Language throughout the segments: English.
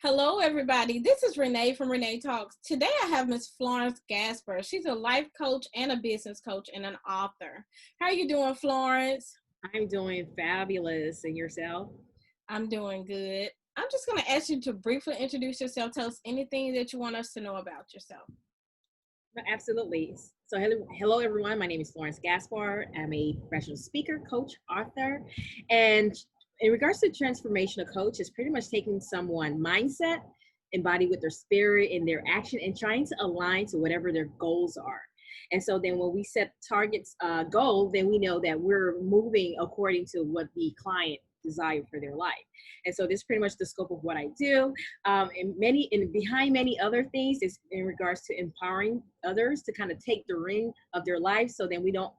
Hello, everybody. This is Renee from Renee Talks. Today I have Miss Florence Glaspard. She's a life coach and a business coach and an author. How are you doing, Florence? I'm doing fabulous. And yourself? I'm doing good. I'm just going to ask you to briefly introduce yourself. Tell us anything that you want us to know about yourself. No, absolutely. So, hello, everyone. My name is Florence Gaspard. I'm a professional speaker, coach, author. And in regards to transformational coach, it's pretty much taking someone mindset, embodied with their spirit and their action, and trying to align to whatever their goals are. And so then when we set targets goal, then we know that we're moving according to what the client desired for their life. And so this is pretty much the scope of what I do. And behind many other things is in regards to empowering others to kind of take the ring of their life, so then we don't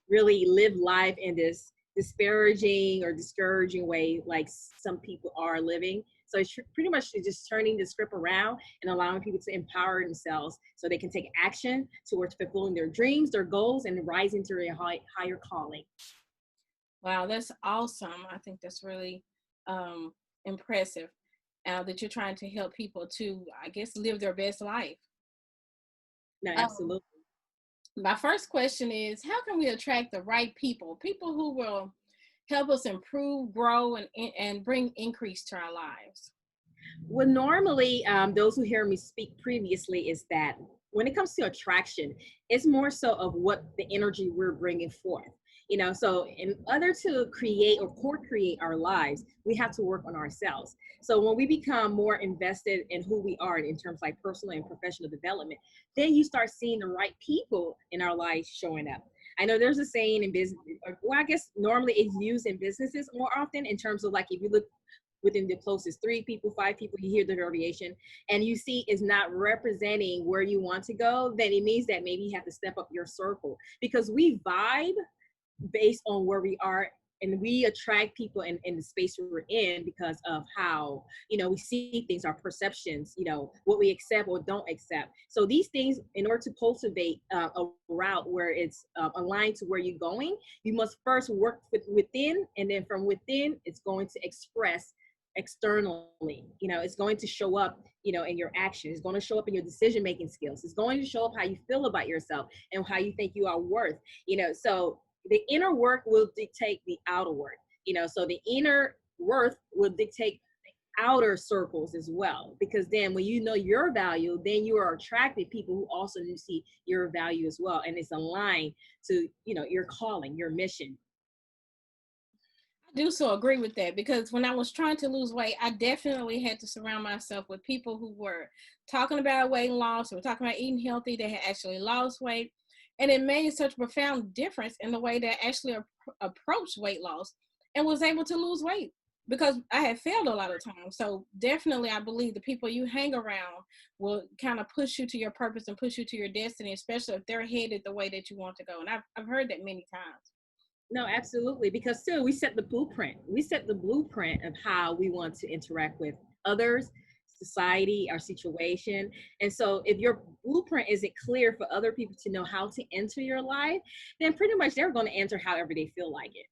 really live life in this disparaging or discouraging way like some people are living. So it's pretty much just turning the script around and allowing people to empower themselves so they can take action towards fulfilling their dreams, their goals, and rising to a higher calling. Wow, that's awesome. I think that's really impressive that you're trying to help people to, I guess, live their best life. No, Um, absolutely. my first question is, how can we attract the right people who will help us improve, grow, and bring increase to our lives? Well, normally, those who hear me speak previously is that when it comes to attraction, it's more so of what the energy we're bringing forth. So in order to create or co-create our lives, we have to work on ourselves. So when we become more invested in who we are in terms like personal and professional development, then you start seeing the right people in our lives showing up. I know there's a saying in business, well, I guess normally it's used in businesses more often in terms of like if you look within the closest 3 people, 5 people, you hear the variation, and you see is not representing where you want to go, then it means that maybe you have to step up your circle, because we vibe based on where we are, and we attract people in the space we're in because of how we see things, our perceptions, what we accept or don't accept. So these things, in order to cultivate a route where it's aligned to where you're going, you must first work within, and then from within it's going to express externally. It's going to show up in your action. It's going to show up in your decision making skills. It's going to show up how you feel about yourself and how you think you are worth. So the inner work will dictate the outer work. So the inner worth will dictate outer circles as well, because then when you know your value, then you are attracting people who also see your value as well, and it's aligned to your calling, your mission. I do so agree with that, because when I was trying to lose weight, I definitely had to surround myself with people who were talking about weight loss or talking about eating healthy. They had actually lost weight, and it made such a profound difference in the way that I actually approached weight loss and was able to lose weight, because I had failed a lot of times. So definitely, I believe the people you hang around will kind of push you to your purpose and push you to your destiny, especially if they're headed the way that you want to go. And I've heard that many times. No, absolutely. Because still, we set the blueprint. We set the blueprint of how we want to interact with others, society, our situation. And so, if your blueprint isn't clear for other people to know how to enter your life, then pretty much they're going to enter however they feel like it.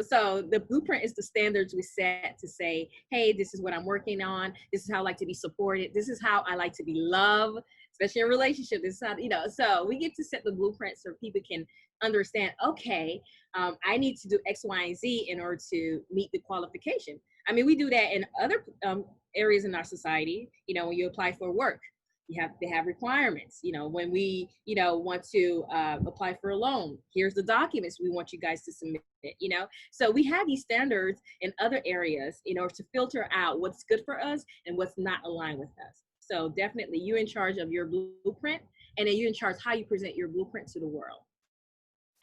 So the blueprint is the standards we set to say, hey, this is what I'm working on. This is how I like to be supported. This is how I like to be loved, especially in relationship. This is how, so we get to set the blueprint so people can understand, okay, I need to do X, Y, and Z in order to meet the qualification. I mean, we do that in other areas in our society. When you apply for work, they have requirements. When we want to apply for a loan, here's the documents we want you guys to submit. So we have these standards in other areas in order to filter out what's good for us and what's not aligned with us. So definitely, you're in charge of your blueprint, and then you're in charge how you present your blueprint to the world.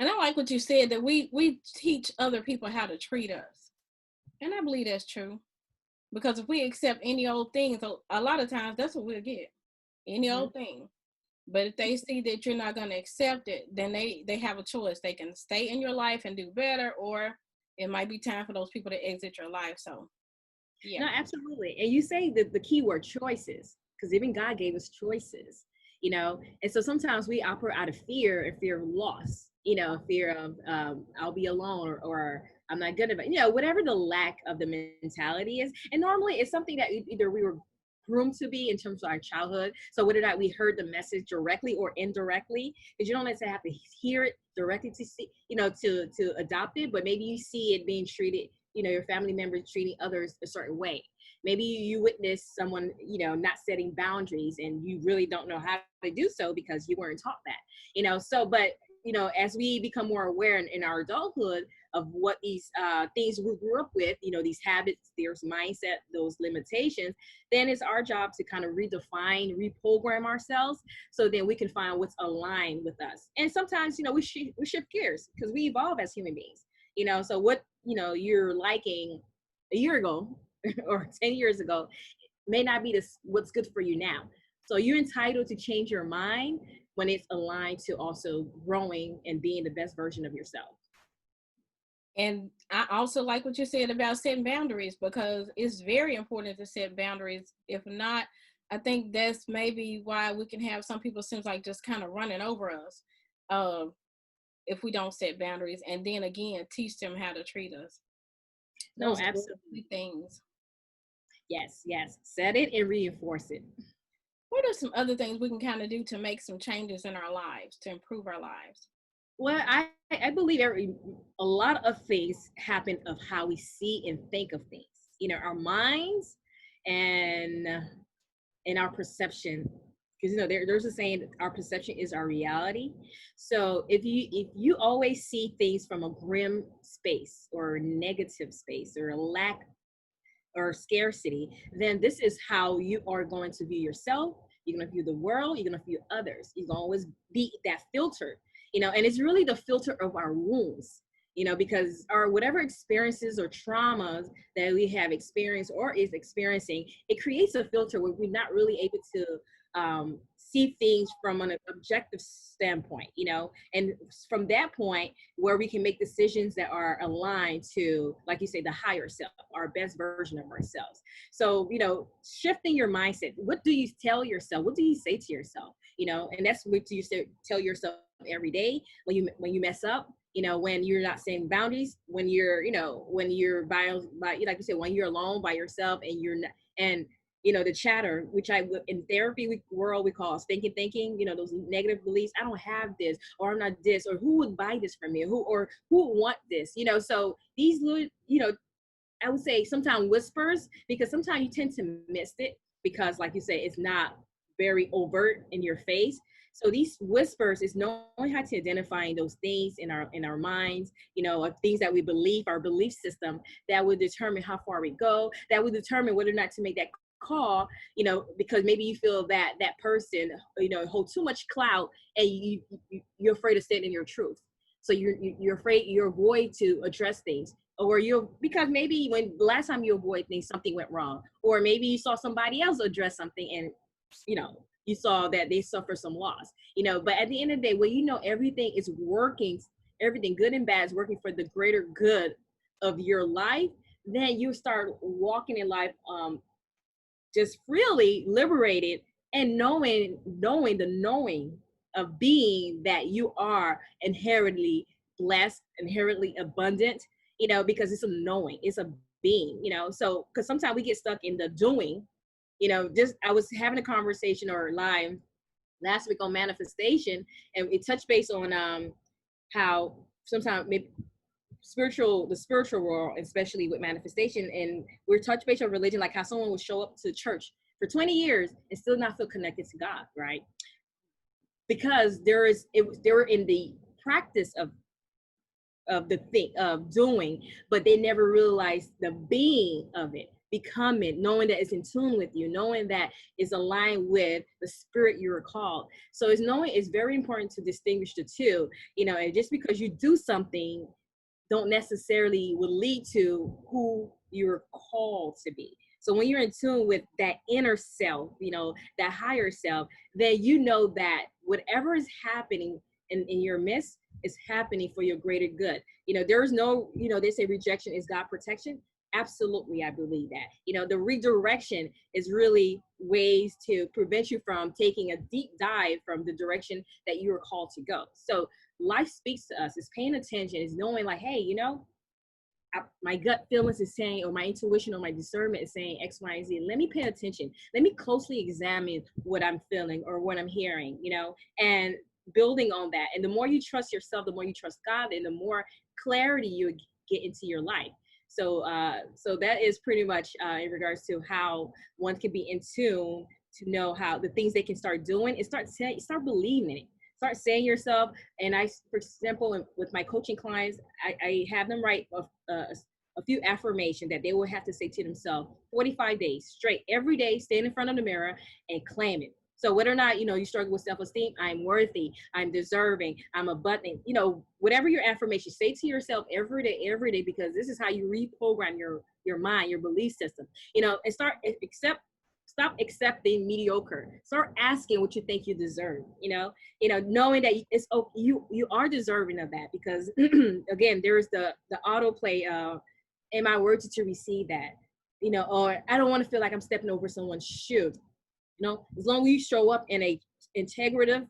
And I like what you said, that we teach other people how to treat us. And I believe that's true. Because if we accept any old thing, so a lot of times that's what we'll get. Any Mm-hmm. old thing. But if they see that you're not going to accept it, then they have a choice. They can stay in your life and do better, or it might be time for those people to exit your life. So, yeah. No, absolutely. And you say that the key word choices, because even God gave us choices, and so sometimes we operate out of fear, and fear of loss, fear of I'll be alone, or I'm not good about, whatever the lack of the mentality is. And normally it's something that either we were groomed to be in terms of our childhood. So whether that we heard the message directly or indirectly, because you don't necessarily have to hear it directly to see, to adopt it, but maybe you see it being treated, your family members treating others a certain way. Maybe you witness someone, not setting boundaries, and you really don't know how to do so because you weren't taught that, but as we become more aware in our adulthood of what these things we grew up with, these habits, there's mindset, those limitations, then it's our job to kind of redefine, reprogram ourselves so then we can find what's aligned with us. And sometimes, we shift gears because we evolve as human beings, so what, you're liking a year ago or 10 years ago may not be what's good for you now. So you're entitled to change your mind when it's aligned to also growing and being the best version of yourself. And I also like what you said about setting boundaries, because it's very important to set boundaries. If not, I think that's maybe why we can have some people seems like just kind of running over us if we don't set boundaries, and then again teach them how to treat us. No, Those absolutely. things. Yes. Set it and reinforce it. What are some other things we can kind of do to make some changes in our lives, to improve our lives? Well, I believe a lot of things happen of how we see and think of things. Our minds and our perception. Because there's a saying, our perception is our reality. So if you always see things from a grim space or negative space or a lack or scarcity, then this is how you are going to view yourself. You're going to view the world. You're going to view others. You're going to always be that filter, and it's really the filter of our wounds, because our whatever experiences or traumas that we have experienced or is experiencing, it creates a filter where we're not really able to see things from an objective standpoint, and from that point where we can make decisions that are aligned to, like you say, the higher self, our best version of ourselves. So, shifting your mindset, what do you tell yourself? What do you say to yourself? And that's what you tell yourself every day when you mess up, when you're not setting boundaries, when you're, when you're by like you said, when you're alone by yourself and you're not, and the chatter, which in therapy world we call thinking, those negative beliefs. I don't have this, or I'm not this, or who would buy this from me, who would want this, so these little, I would say sometimes whispers, because sometimes you tend to miss it because, like you say, it's not very overt in your face. So these whispers is knowing how to identify those things in our minds, of things that we believe, our belief system, that would determine how far we go, that would determine whether or not to make that call, because maybe you feel that that person, hold too much clout, and you're afraid of standing in your truth. So you're afraid, you avoid to address things, or because maybe when the last time you avoid things, something went wrong, or maybe you saw somebody else address something and you saw that they suffer some loss, but at the end of the day, when everything is working, everything good and bad is working for the greater good of your life, then you start walking in life just freely liberated, and knowing of being that you are inherently blessed, inherently abundant, because it's a knowing, it's a being, so because sometimes we get stuck in the doing, just I was having a conversation or live last week on manifestation, and it touched base on how sometimes maybe the spiritual world, especially with manifestation, and we're touch base on religion, like how someone will show up to church for 20 years and still not feel connected to God, right? Because they were in the practice of the thing of doing, but they never realized the being of it, becoming, knowing that it's in tune with you, knowing that it's aligned with the spirit you were called. So it's very important to distinguish the two, and just because you do something don't necessarily will lead to who you're called to be. So when you're in tune with that inner self, that higher self, then that whatever is happening in your midst is happening for your greater good. There's no, they say rejection is God protection. Absolutely, I believe that. The redirection is really ways to prevent you from taking a deep dive from the direction that you are called to go. So life speaks to us, is paying attention, is knowing like, hey, my gut feelings is saying, or my intuition or my discernment is saying X, Y, and Z. Let me pay attention. Let me closely examine what I'm feeling or what I'm hearing, and building on that. And the more you trust yourself, the more you trust God, and the more clarity you get into your life. So that is pretty much in regards to how one can be in tune to know how the things they can start doing and start believing in it. Start saying yourself. And for example, with my coaching clients, I have them write a few affirmations that they will have to say to themselves 45 days straight, every day, stand in front of the mirror and claim it. So whether or not, you struggle with self-esteem, I'm worthy, I'm deserving, I'm abundant, whatever your affirmation, say to yourself every day, because this is how you reprogram your mind, your belief system, and stop accepting mediocre. Start asking what you think you deserve, knowing that you are deserving of that, because again, there's the autoplay am I worthy to receive that? Or I don't want to feel like I'm stepping over someone's shoe. As long as you show up in a integrative,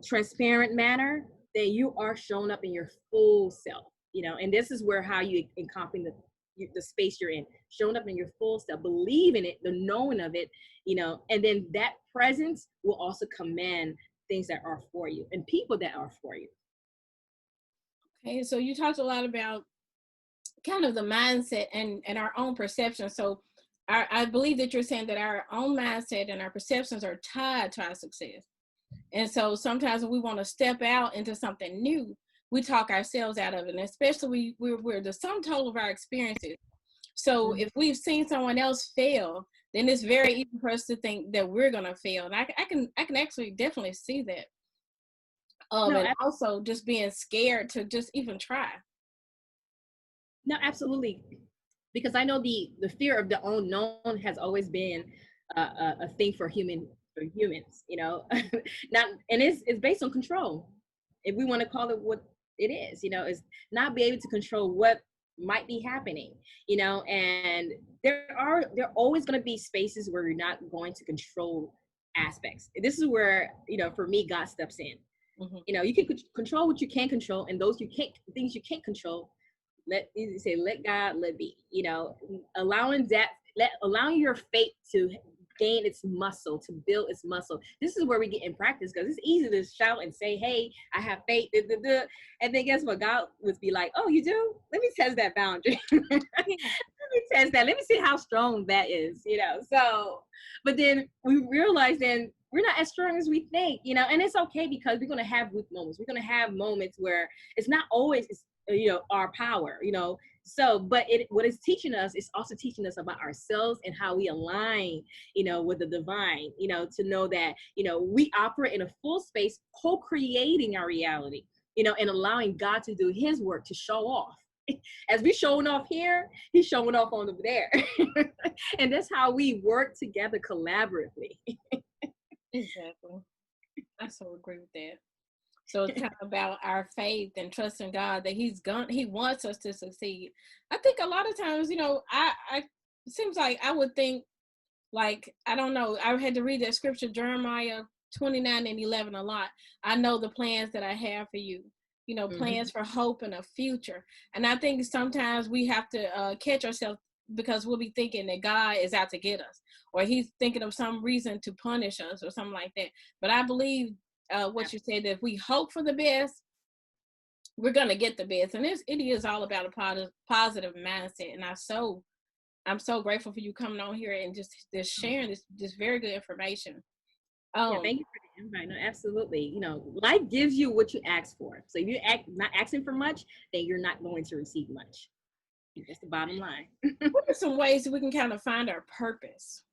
transparent manner, then you are showing up in your full self, and this is where how you encompass the space you're in, showing up in your full self, believe in it, the knowing of it, and then that presence will also command things that are for you and people that are for you. Okay, so you talked a lot about kind of the mindset and our own perception. So I believe that you're saying that our own mindset and our perceptions are tied to our success. And so sometimes when we want to step out into something new, we talk ourselves out of it. And especially we're the sum total of our experiences. So if we've seen someone else fail, then it's very easy for us to think that we're going to fail. And I can actually definitely see that. And also just being scared to just even try. No, absolutely. Because I know the fear of the unknown has always been a thing for humans, not, and it's based on control. If we want to call it what it is, is not be able to control what might be happening, and there are always going to be spaces where you're not going to control aspects. This is where, for me, God steps in. You can control what you can control, and things you can't control, let God let be, allowing your faith to gain its muscle, to build its muscle. This is where we get in practice, because it's easy to shout and say, hey, I have faith, and then guess what? God would be like, oh, you do? Let me test that boundary. Let me test that. Let me see how strong that is, so, but then we realize then we're not as strong as we think, and it's okay, because we're going to have weak moments. We're going to have moments where it's not always our power, so, but what it's teaching us is also teaching us about ourselves and how we align, with the divine, to know that, we operate in a full space, co-creating our reality, and allowing God to do his work to show off. As we showing off here, he's showing off on over there. And that's how we work together collaboratively. Exactly. I so agree with that. So it's kind of about our faith and trusting God that he wants us to succeed. I think a lot of times, it seems like I would think, like, I don't know, I had to read that scripture, Jeremiah 29:11 a lot. I know the plans that I have for you, plans for hope and a future. And I think sometimes we have to catch ourselves, because we'll be thinking that God is out to get us, or he's thinking of some reason to punish us or something like that. But I believe what you said, that if we hope for the best, we're going to get the best. And it is all about a positive mindset. And I'm so grateful for you coming on here and just sharing this very good information. Thank you for the invite. No, absolutely. Life gives you what you ask for. So if you're not asking for much, then you're not going to receive much. That's the bottom line. What are some ways that we can kind of find our purpose?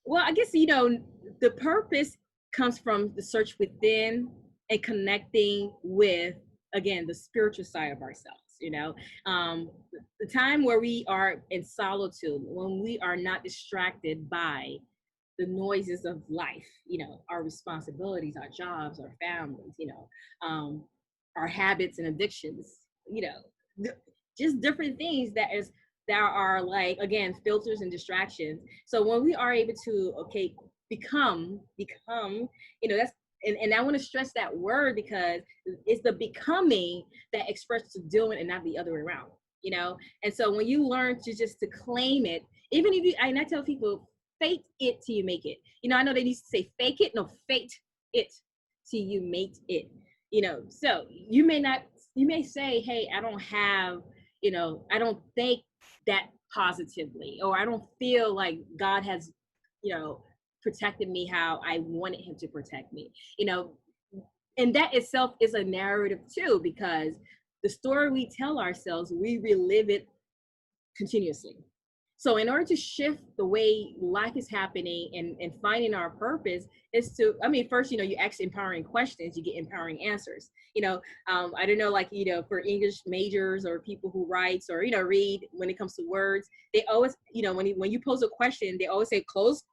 Well, I guess, the purpose comes from the search within and connecting with, again, the spiritual side of ourselves. The time where we are in solitude, when we are not distracted by the noises of life, our responsibilities, our jobs, our families, our habits and addictions, just different things that are like, again, filters and distractions. So when we are able to, become, that's, and I want to stress that word, because it's the becoming that expresses doing and not the other way around. you know? And so when you learn to just to claim it, even if you, and I tell people, fake it till you make it. You know, I know they used to say fake it, no, fake it till you make it, you know? So you may not, you may say, hey, I don't have, you know, I don't think that positively, or I don't feel like God has, you know, protected me how I wanted him to protect me, you know, and that itself is a narrative too, because the story we tell ourselves, we relive it continuously. So in order to shift the way life is happening and finding our purpose is to, I mean, first, you know, you ask empowering questions, you get empowering answers. You know, I don't know, like, you know, for English majors or people who writes or, you know, read when it comes to words, they always, you know, when you pose a question, they always say close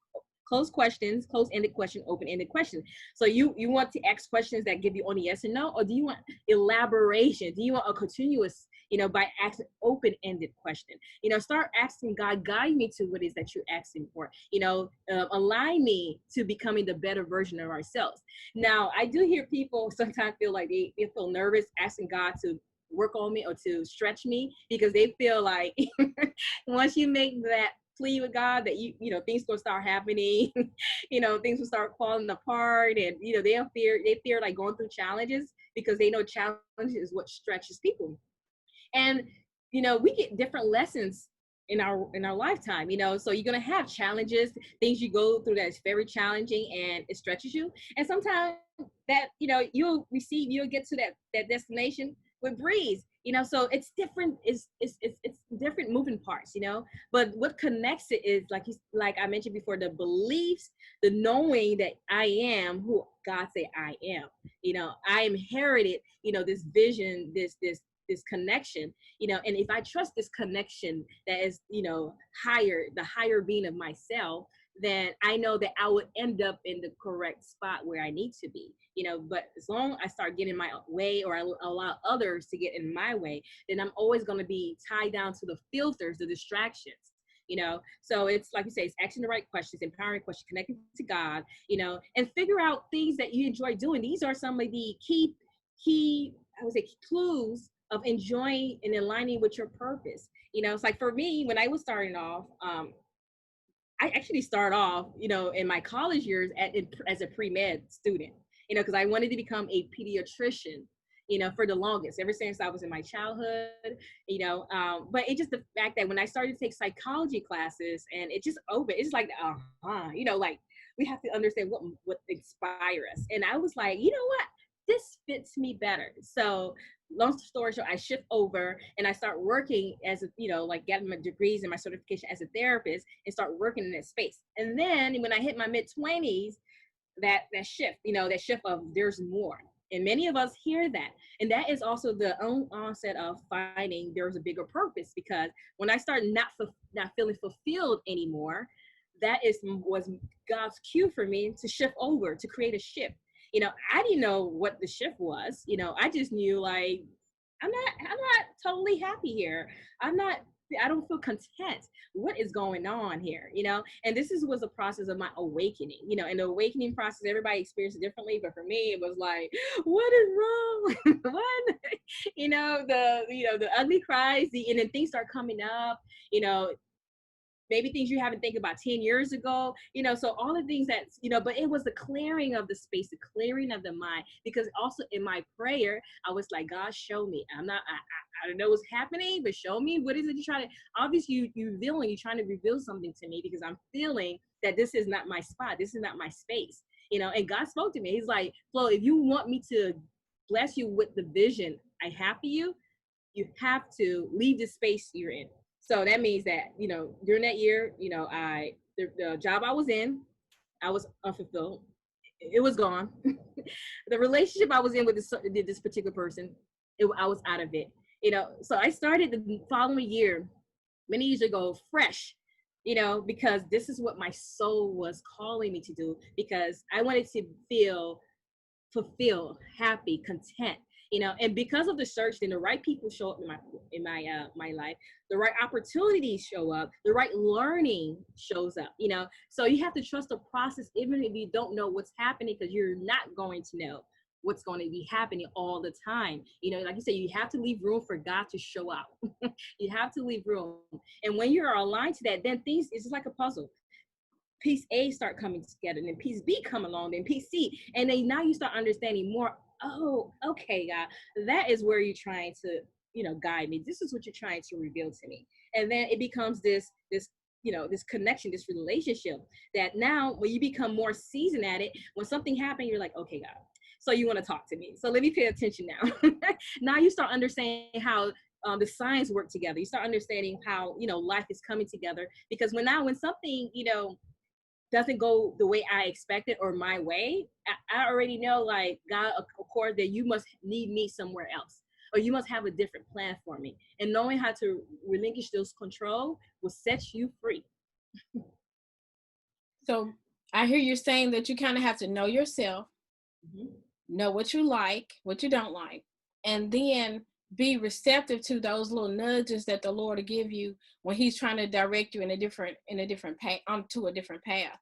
questions, close-ended question, open-ended question. So you want to ask questions that give you only yes and no, or do you want elaboration? Do you want a continuous, you know, by asking open-ended question? You know, start asking God, guide me to what it is that you're asking for. You know, align me to becoming the better version of ourselves. Now, I do hear people sometimes feel like they feel nervous asking God to work on me or to stretch me, because they feel like once you make that plea with God that you know things gonna start happening, you know, things will start falling apart, and you know they fear like going through challenges, because they know challenge is what stretches people. And you know, we get different lessons in our lifetime, you know, so you're gonna have challenges, things you go through that's very challenging and it stretches you, and sometimes that, you know, you'll get to that destination with breeze, you know. So it's different, it's different moving parts, you know. But what connects it is like I mentioned before, the beliefs, the knowing that I am who God say I am. You know, I inherited, you know, this vision, this connection, you know. And if I trust this connection that is, you know, the higher being of myself, then I know that I would end up in the correct spot where I need to be, you know. But as long as I start getting my way, or I allow others to get in my way, then I'm always going to be tied down to the filters, the distractions, you know. So it's like you say, it's asking the right questions, empowering questions, connecting to God, you know, and figure out things that you enjoy doing. These are some of the key, I would say, clues of enjoying and aligning with your purpose. You know, it's like for me, when I was starting off, I actually started off, you know, in my college years as a pre-med student, you know, because I wanted to become a pediatrician, you know, for the longest, ever since I was in my childhood, you know. But it's just the fact that when I started to take psychology classes, and it just opened, it's like, you know, like we have to understand what inspire us. And I was like, you know what? This fits me better. So long story short, I shift over and I start working as a, you know, like getting my degrees and my certification as a therapist, and start working in that space. And then when I hit my mid-20s, that shift, you know, that shift of there's more. And many of us hear that. And that is also the onset of finding there's a bigger purpose, because when I started not feeling fulfilled anymore, was God's cue for me to shift over, to create a shift. You know, I didn't know what the shift was. You know, I just knew like I'm not totally happy here. I don't feel content. What is going on here? You know, and was a process of my awakening, you know, and the awakening process, everybody experienced it differently. But for me, it was like, what is wrong? What, you know, the ugly cries, and then things start coming up, you know, maybe things you haven't think about 10 years ago, you know. So all the things that, you know, but it was the clearing of the space, the clearing of the mind, because also in my prayer, I was like, God, show me. I don't know what's happening, but show me, what is it you're trying to, obviously you're trying to reveal something to me, because I'm feeling that this is not my spot. This is not my space, you know. And God spoke to me. He's like, Flo, if you want me to bless you with the vision I have for you, you have to leave the space you're in. So that means that, you know, during that year, you know, the job I was in, I was unfulfilled. It was gone. The relationship I was in with this particular person, I was out of it. You know, so I started the following year, many years ago, fresh, you know, because this is what my soul was calling me to do, because I wanted to feel fulfilled, happy, content, you know. And because of the search, then the right people show up in my life, the right opportunities show up, the right learning shows up, you know. So you have to trust the process, even if you don't know what's happening, because you're not going to know what's going to be happening all the time. Like you said, you have to leave room for God to show up. You have to leave room. And when you're aligned to that, then things, it's just like a puzzle. Piece A start coming together, and then piece B come along, then piece C, and then now you start understanding more. Oh, okay, God, that is where you're trying to, guide me. This is what you're trying to reveal to me. And then it becomes this connection, this relationship, that now when you become more seasoned at it, when something happens, you're like, okay, God, so you want to talk to me. So let me pay attention now. Now you start understanding how the signs work together. You start understanding how, life is coming together. Because when something, doesn't go the way I expected or my way, I already know, like, God, of course, that you must need me somewhere else, or you must have a different plan for me. And knowing how to relinquish those control will set you free. So I hear you saying that you kind of have to know yourself, know what you like, what you don't like, and then be receptive to those little nudges that the Lord will give you when he's trying to direct you in a different path, onto a different path.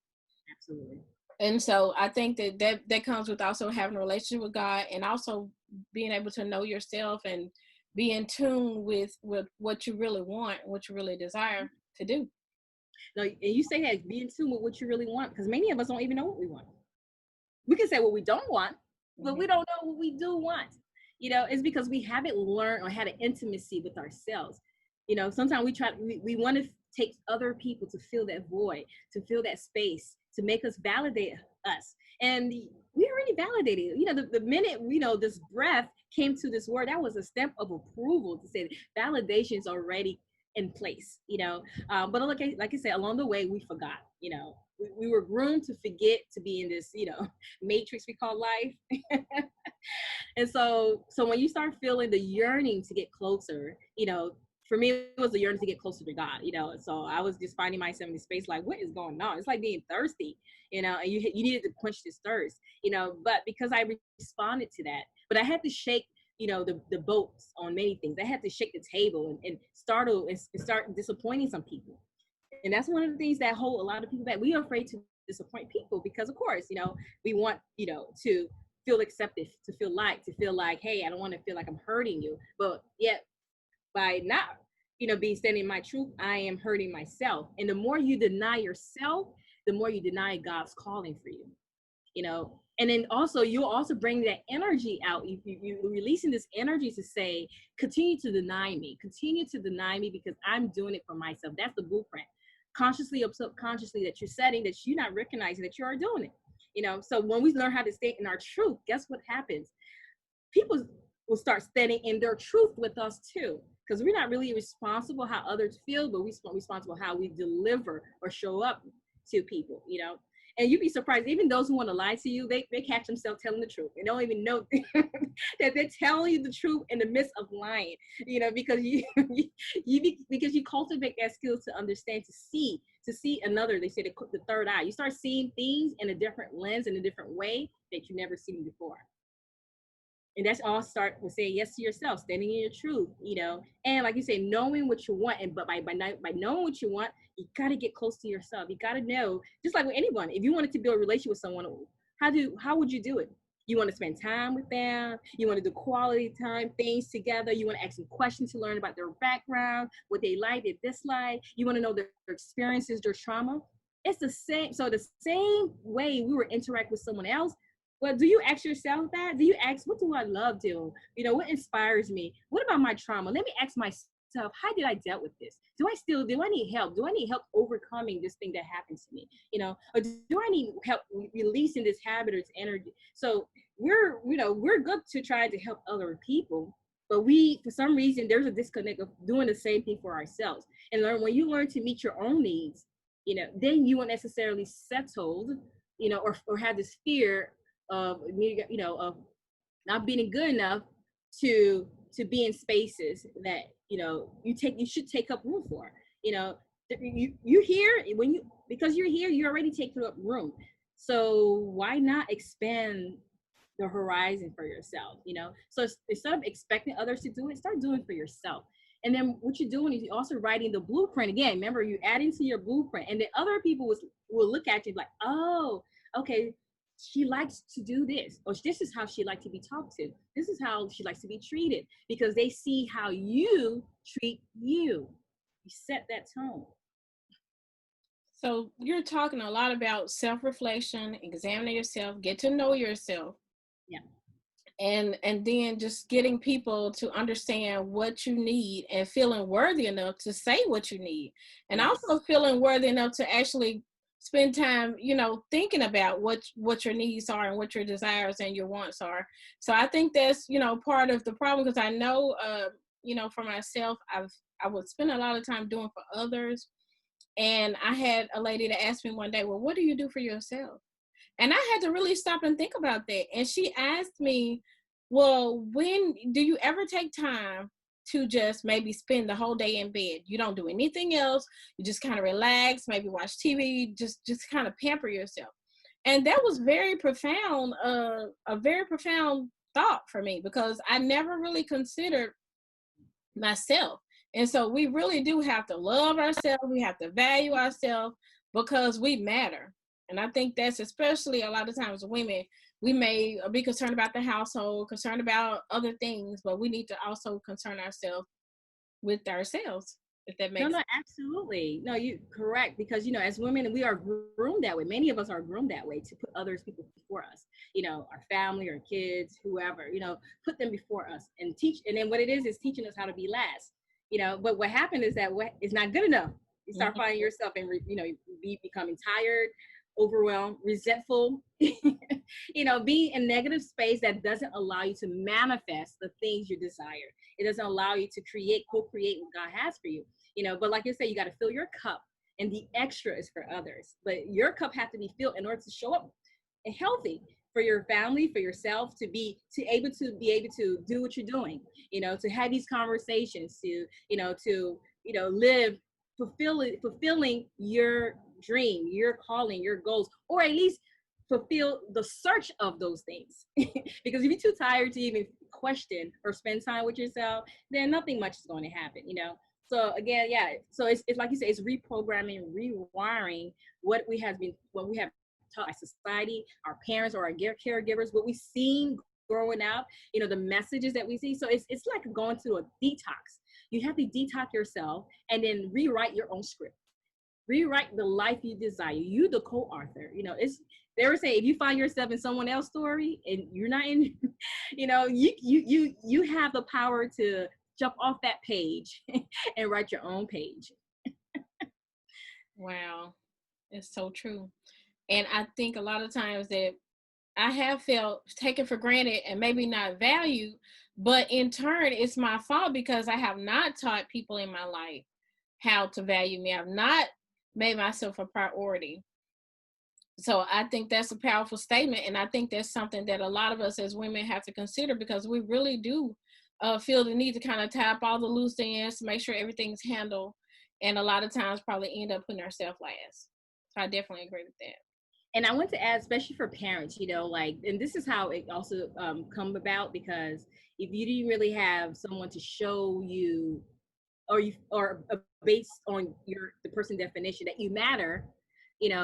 Absolutely. And so I think that comes with also having a relationship with God, and also being able to know yourself and be in tune with what you really want, what you really desire to do. No, and you say that, be in tune with what you really want, because many of us don't even know what we want. We can say what we don't want, but we don't know what we do want. It's because we haven't learned or had an intimacy with ourselves. Sometimes we want to take other people to fill that void, to fill that space, to make us validate us. And we already validated. The minute, this breath came to this word, that was a stamp of approval to say validation is already in place. But like I said, along the way, we forgot. We were groomed to forget, to be in this, matrix we call life. And so when you start feeling the yearning to get closer, for me, it was the yearning to get closer to God, so I was just finding myself in this space like, what is going on? It's like being thirsty, and you needed to quench this thirst, but because I responded to that, but I had to shake, the boats on many things. I had to shake the table and startle and start disappointing some people. And that's one of the things that hold a lot of people back. We are afraid to disappoint people because, of course, we want, to feel accepted, to feel liked, to feel like, hey, I don't want to feel like I'm hurting you. But yet, by not, being standing in my truth, I am hurting myself. And the more you deny yourself, the more you deny God's calling for you. And then also you'll also bring that energy out. You're releasing this energy to say, continue to deny me because I'm doing it for myself. That's the blueprint, consciously or subconsciously, that you're setting, that you're not recognizing that you are doing it. So when we learn how to stay in our truth, guess what happens? People will start standing in their truth with us too, because we're not really responsible how others feel, but we're responsible how we deliver or show up to people. And you'd be surprised, even those who want to lie to you, they catch themselves telling the truth. They don't even know that they're telling you the truth in the midst of lying, because because you cultivate that skill to understand, to see another. They say the third eye. You start seeing things in a different lens, in a different way that you never seen before. And that's all start with saying yes to yourself, standing in your truth, and like you say, knowing what you want. And but by knowing what you want, you got to get close to yourself. You got to know, just like with anyone, if you wanted to build a relationship with someone, how would you do it? You want to spend time with them. You want to do quality time things together. You want to ask them questions to learn about their background, what they like, they dislike. You want to know their experiences, their trauma. It's the same. So the same way we would interact with someone else. Well, do you ask yourself that? Do you ask, what do I love doing? What inspires me? What about my trauma? Let me ask myself, how did I deal with this? Do I need help? Do I need help overcoming this thing that happened to me? Or do I need help releasing this habit or this energy? So we're good to try to help other people, but for some reason, there's a disconnect of doing the same thing for ourselves. And when you learn to meet your own needs, then you won't necessarily settled, or have this fear of not being good enough to be in spaces that you should take up room for. You here because you're here, you already taking up room. So why not expand the horizon for yourself? So instead of expecting others to do it, start doing it for yourself. And then what you're doing is you're also writing the blueprint again. Remember, you're adding to your blueprint, and then other people will look at you like, oh, okay, she likes to do this, or this is how she likes to be talked to. This is how she likes to be treated, because they see how you treat you. You set that tone. So you're talking a lot about self-reflection, examining yourself, get to know yourself. Yeah. And then just getting people to understand what you need and feeling worthy enough to say what you need. And Yes. also feeling worthy enough to actually spend time, thinking about what your needs are and what your desires and your wants are. So I think that's, part of the problem, because I know, for myself, I would spend a lot of time doing for others. And I had a lady that asked me one day, well, what do you do for yourself? And I had to really stop and think about that. And she asked me, well, when do you ever take time to just maybe spend the whole day in bed? You don't do anything else. You just kind of relax, maybe watch TV, just kind of pamper yourself. And that was very profound, a very profound thought for me, because I never really considered myself. And so we really do have to love ourselves. We have to value ourselves, because we matter. And I think that's especially a lot of times women, we may be concerned about the household, concerned about other things, but we need to also concern ourselves with ourselves, if that makes sense. Absolutely. No, you correct. Because, as women, we are groomed that way. Many of us are groomed that way, to put people before us, our family or kids, whoever, put them before us and teach. And then what it is teaching us how to be last, but what happened is that it's not good enough. You start finding yourself and, becoming tired, overwhelmed, resentful, being in negative space that doesn't allow you to manifest the things you desire. It doesn't allow you to co-create what God has for you. But like you say, you got to fill your cup, and the extra is for others. But your cup has to be filled in order to show up healthy for your family, for yourself, to be able to do what you're doing, to have these conversations, to live fulfilling your dream, your calling, your goals, or at least fulfill the search of those things. Because if you're too tired to even question or spend time with yourself, then nothing much is going to happen, So again, yeah. So it's like you say, it's reprogramming, rewiring what we have taught by society, our parents or our caregivers, what we've seen growing up, the messages that we see. So it's like going through a detox. You have to detox yourself and then rewrite your own script. Rewrite the life you desire. You the co-author. They were saying, if you find yourself in someone else's story and you're not in, you have the power to jump off that page and write your own page. Wow, it's so true. And I think a lot of times that I have felt taken for granted and maybe not valued, but in turn, it's my fault, because I have not taught people in my life how to value me. I've not made myself a priority. So I think that's a powerful statement. And I think that's something that a lot of us as women have to consider, because we really do feel the need to kind of tap all the loose ends to make sure everything's handled. And a lot of times probably end up putting ourselves last. So I definitely agree with that. And I want to add, especially for parents, and this is how it also come about, because if you didn't really have someone to show you, or based on the person definition that you matter,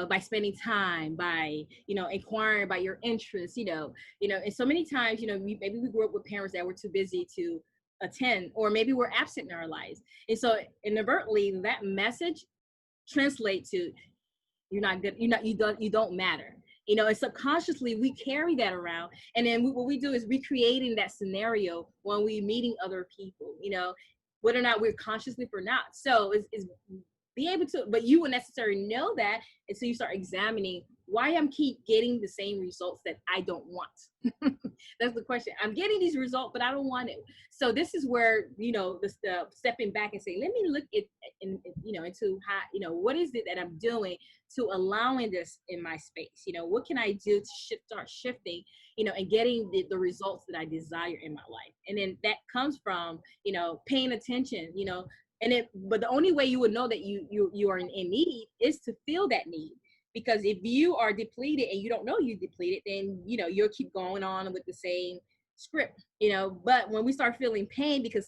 by spending time, by, inquiring about your interests, and so many times, maybe we grew up with parents that were too busy to attend, or maybe we're absent in our lives. And so inadvertently, that message translates to, you're not good, you don't matter. And subconsciously we carry that around. And then what we do is recreating that scenario when we meeting other people, whether or not we're consciously or not. So it's be able to, but you wouldn't necessarily know that until you start examining why I'm keep getting the same results that I don't want. That's the question. I'm getting these results, but I don't want it. So this is where, the stepping back and saying, let me look at, into how, what is it that I'm doing to allowing this in my space? What can I do to start shifting, and getting the results that I desire in my life? And then that comes from, paying attention, but the only way you would know that you are in need is to feel that need. Because if you are depleted and you don't know you're depleted, then, you'll keep going on with the same script, but when we start feeling pain, because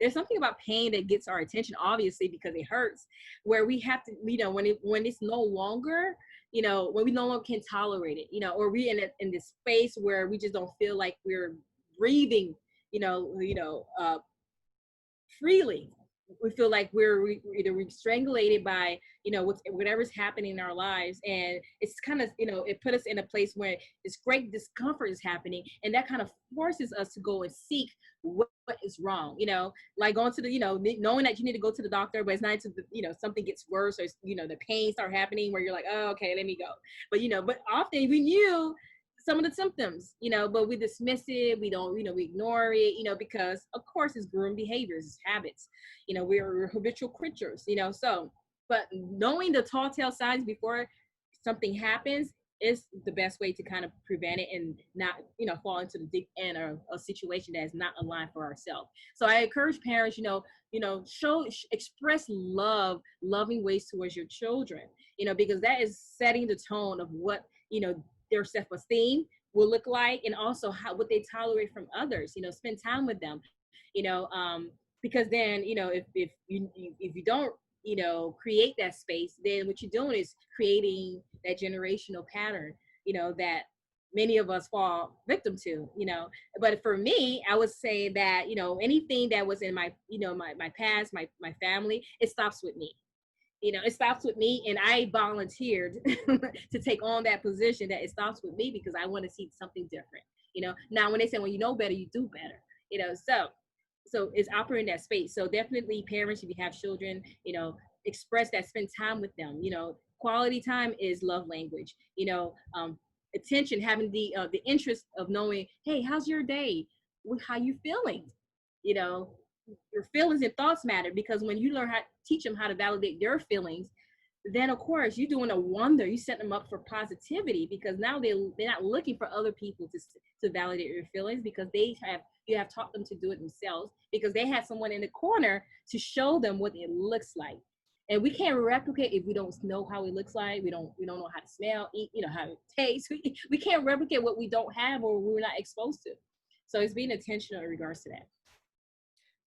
there's something about pain that gets our attention, obviously, because it hurts, where we have to, when it's no longer, when we no longer can tolerate it, or we in this space where we just don't feel like we're breathing, freely. We feel like we're either strangulated by whatever's happening in our lives, and it's kind of it put us in a place where this great discomfort is happening, and that kind of forces us to go and seek what is wrong, like going to the knowing that you need to go to the doctor, but it's not until something gets worse, or the pain start happening where you're like, oh, okay, let me go. But often we knew some of the symptoms, but we dismiss it. We don't, we ignore it, because of course it's groomed behaviors, it's habits. We're habitual creatures, so, but knowing the tall tale signs before something happens is the best way to kind of prevent it and not, fall into the deep end of a situation that is not aligned for ourselves. So I encourage parents, express loving ways towards your children, because that is setting the tone of what, their self-esteem will look like, and also what they tolerate from others. Spend time with them, because then if you don't create that space, then what you're doing is creating that generational pattern that many of us fall victim to. But for me, I would say that anything that was in my my past, my family, it stops with me. It stops with me, and I volunteered to take on that position, that it stops with me because I want to see something different. Now when they say, well, you know better, you do better. So it's operating that space. So definitely parents, if you have children, express that, spend time with them. Quality time is love language. Attention, having the interest of knowing, hey, how's your day? How you feeling? Your feelings and thoughts matter, because when you learn how to teach them how to validate their feelings, then of course you're doing a wonder. You set them up for positivity, because now they're not looking for other people to validate your feelings, because you have taught them to do it themselves, because they had someone in the corner to show them what it looks like. And we can't replicate if we don't know how it looks like. We don't know how to smell, eat, how it tastes. We can't replicate what we don't have or we're not exposed to. So it's being intentional in regards to that.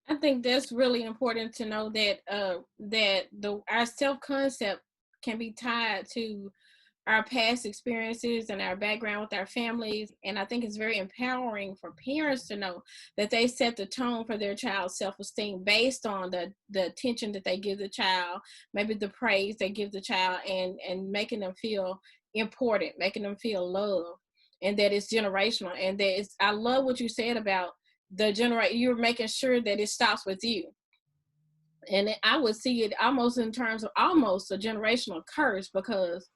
I think that's really important to know, that our self-concept can be tied to our past experiences and our background with our families. And I think it's very empowering for parents to know that they set the tone for their child's self-esteem based on the attention that they give the child, maybe the praise they give the child, and making them feel important, making them feel loved, and that it's generational. And that I love what you said about you're making sure that it stops with you. And I would see it almost in terms of almost a generational curse, because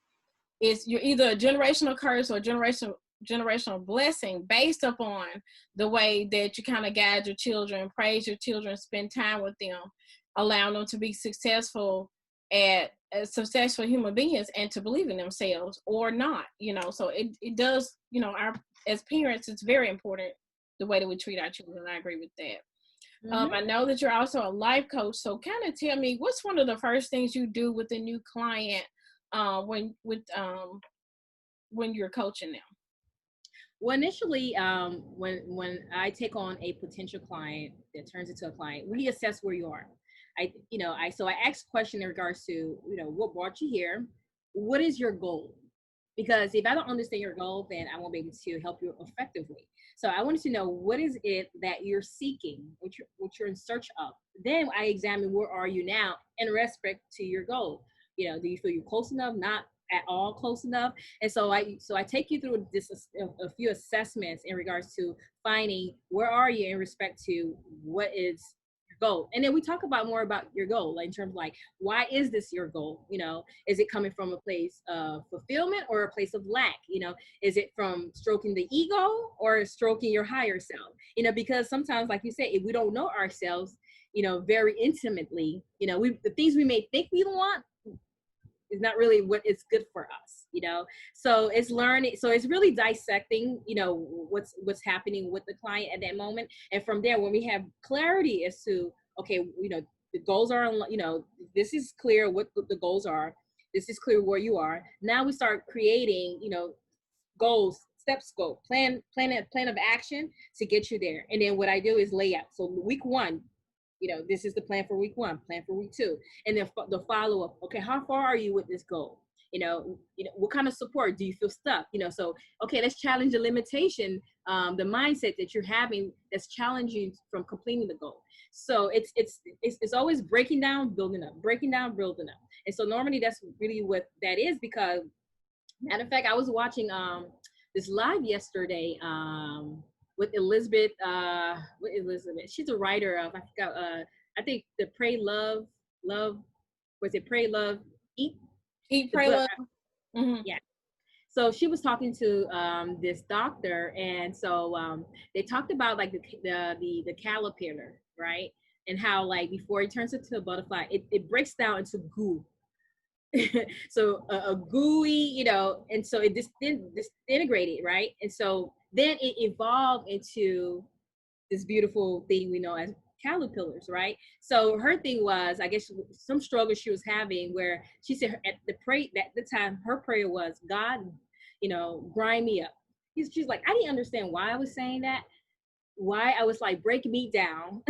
you're either a generational curse or generational blessing based upon the way that you kind of guide your children, praise your children, spend time with them, allowing them to be successful as successful human beings, and to believe in themselves or not. So it does, as parents, it's very important the way that we treat our children. I agree with that. I know that you're also a life coach, so kind of tell me, what's one of the first things you do with a new client when you're coaching them? Well, initially, when I take on a potential client that turns into a client, we assess where you are. I ask a question in regards to, what brought you here? What is your goal? Because if I don't understand your goal, then I won't be able to help you effectively. So I wanted to know, what is it that you're seeking, what you're in search of. Then I examine, where are you now in respect to your goal? Do you feel you're close enough? Not at all close enough? And so I take you through a few assessments in regards to finding where are you in respect to what is your goal. And then we talk about more about your goal, like in terms of like, why is this your goal? Is it coming from a place of fulfillment or a place of lack? Is it from stroking the ego or stroking your higher self? Because sometimes, like you say, if we don't know ourselves, very intimately, the things we may think we want is not really what is good for us. So it's learning. So it's really dissecting, what's happening with the client at that moment. And from there, when we have clarity as to, okay, the goals are, this is clear what the goals are. This is clear where you are. Now we start creating, goals, steps, plan of action to get you there. And then what I do is lay out. So week 1, this is the plan for week 1, plan for week 2. And then the follow-up. Okay, how far are you with this goal? What kind of support do you feel stuck? So okay, let's challenge the limitation, the mindset that you're having that's challenging from completing the goal. So it's always breaking down, building up, breaking down, building up. And so normally that's really what that is, because matter of fact, I was watching this live yesterday with Elizabeth. With Elizabeth, she's a writer of, I forgot, I think the Pray Love Love, was it Pray Love Eat? Eat, The pray, book. love. Mm-hmm. Yeah. So she was talking to this doctor, and so they talked about like the caterpillar, right? And how, like, before it turns into a butterfly, it breaks down into goo. So a gooey, and so it disintegrated, right? And so then it evolved into this beautiful thing we know as caterpillars, right? So her thing was, I guess, some struggle she was having, where she said at the time her prayer was, God, grind me up. She's like, I didn't understand why I was saying that, why I was like, break me down.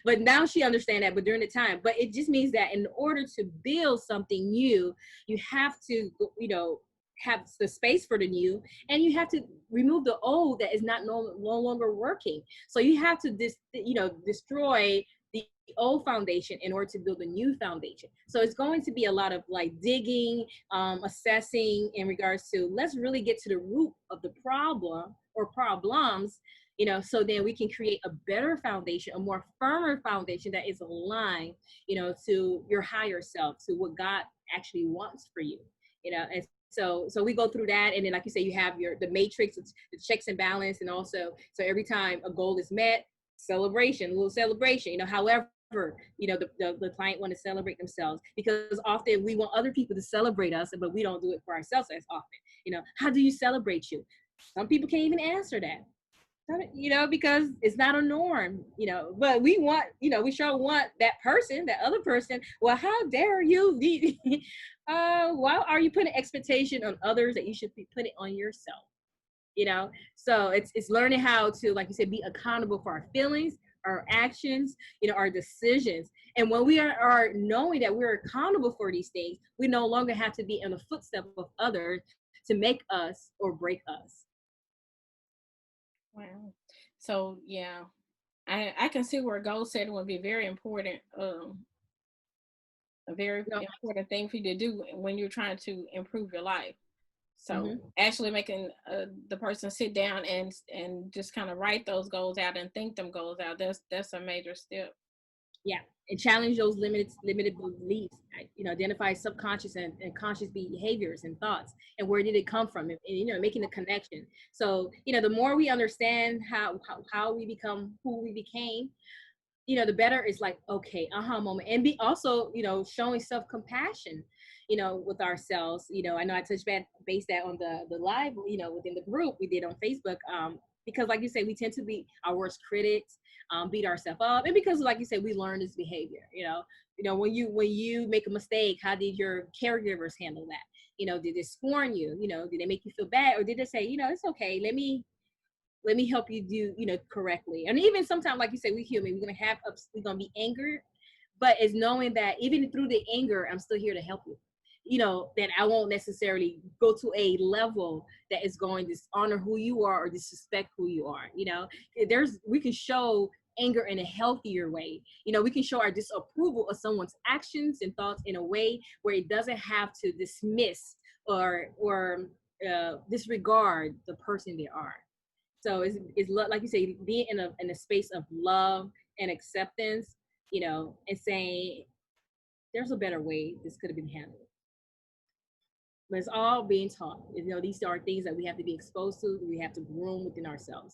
But now she understand that, but during the time, but it just means that in order to build something new, you have to, have the space for the new, and you have to remove the old that is no longer working. So you have to destroy the old foundation in order to build a new foundation. So it's going to be a lot of like digging, assessing in regards to, let's really get to the root of the problem or problems, so then we can create a better foundation, a more firmer foundation that is aligned, to your higher self, to what God actually wants for you, and so we go through that. And then, like you say, you have the matrix, the checks and balance. And also, so every time a goal is met, celebration, a little celebration, however, the client want to celebrate themselves, because often we want other people to celebrate us, but we don't do it for ourselves as often. How do you celebrate you? Some people can't even answer that, because it's not a norm, but we want, we sure want that other person. Well, how dare you? Why are you putting expectation on others that you should be putting on yourself? So it's learning how to, like you said, be accountable for our feelings, our actions, our decisions. And when we are knowing that we're accountable for these things, we no longer have to be in the footstep of others to make us or break us. Wow. So yeah, I can see where goal setting would be very important. A very No. important thing for you to do when you're trying to improve your life. So actually making the person sit down and just kind of write those goals out and think them goals out. That's a major step. Yeah, and challenge those limited beliefs. Identify subconscious and conscious behaviors and thoughts, and where did it come from, and making the connection. So the more we understand how we become who we became, the better is like, okay, aha moment. And be also, showing self-compassion, with ourselves. I know I touched base that on the live, within the group we did on Facebook, because like you say, we tend to be our worst critics, beat ourselves up. And because, like you said, we learn this behavior, when you make a mistake, how did your caregivers handle that? Did they scorn you? Did they make you feel bad, or did they say, it's okay, let me help you do, correctly? And even sometimes, like you say, we human, we're gonna be angered, but it's knowing that even through the anger, I'm still here to help you. That I won't necessarily go to a level that is going to dishonor who you are or disrespect who you are. We can show anger in a healthier way. We can show our disapproval of someone's actions and thoughts in a way where it doesn't have to dismiss or disregard the person they are. So it's like you say, being in a space of love and acceptance, and saying there's a better way this could have been handled. But it's all being taught. These are things that we have to be exposed to, we have to groom within ourselves.